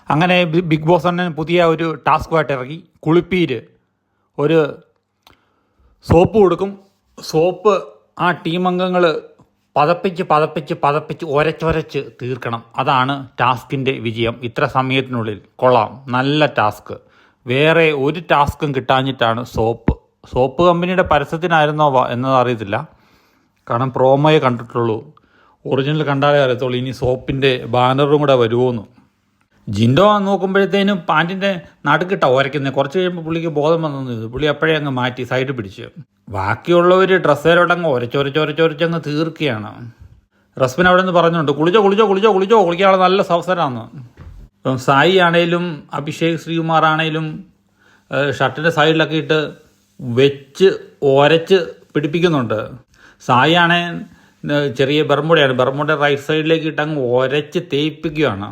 അങ്ങനെ big boss തന്നെ പുതിയ ഒരു ടാസ്കുമായിട്ട് ഇറങ്ങി. കുളിപ്പീര് ഒരു സോപ്പ് കൊടുക്കും. സോപ്പ് ആ ടീം അംഗങ്ങൾ പതപ്പിച്ച് ഒരച്ചൊരച്ച് തീർക്കണം. അതാണ് ടാസ്കിൻ്റെ വിജയം. ഇത്ര സമയത്തിനുള്ളിൽ കൊള്ളാം, നല്ല ടാസ്ക്. വേറെ ഒരു ടാസ്കും കിട്ടാഞ്ഞിട്ടാണ് സോപ്പ് കമ്പനിയുടെ പരസ്യത്തിനായിരുന്നോ എന്നതറിയത്തില്ല. കാരണം പ്രോമോയെ കണ്ടിട്ടുള്ളൂ, ഒറിജിനൽ കണ്ടാലേ അറിയത്തുള്ളൂ ഇനി സോപ്പിൻ്റെ ബാനറും കൂടെ വരുമോയെന്ന്. ജിൻഡോ നോക്കുമ്പോഴത്തേനും പാൻറ്റിൻ്റെ നടുക്കിട്ട ഉരയ്ക്കുന്നത്. കുറച്ച് കഴിയുമ്പോൾ പുള്ളിക്ക് ബോധം വന്നു. പുള്ളി അപ്പോഴേ അങ്ങ് മാറ്റി സൈഡ് പിടിച്ച്. ബാക്കിയുള്ളവർ ഡ്രസ്സേരോടങ്ങ് ഒരച്ചൊരച്ചങ്ങ് തീർക്കുകയാണ്. റസ്മിൻ അവിടെ നിന്ന് പറഞ്ഞുണ്ട്, കുളിക്കാനുള്ള നല്ല അവസരമാണ്. ഇപ്പം സായി ആണേലും അഭിഷേക് ശ്രീകുമാർ ആണേലും ഷർട്ടിൻ്റെ സൈഡിലൊക്കെ ഇട്ട് വെച്ച് ഒരച്ച് പിടിപ്പിക്കുന്നുണ്ട്. സായി ആണേ ചെറിയ ബർമുടയാണ്, ബർമുട റൈറ്റ് സൈഡിലേക്ക് ഇട്ട് അങ്ങ് ഒരച്ച് തേയ്പ്പിക്കുകയാണ്.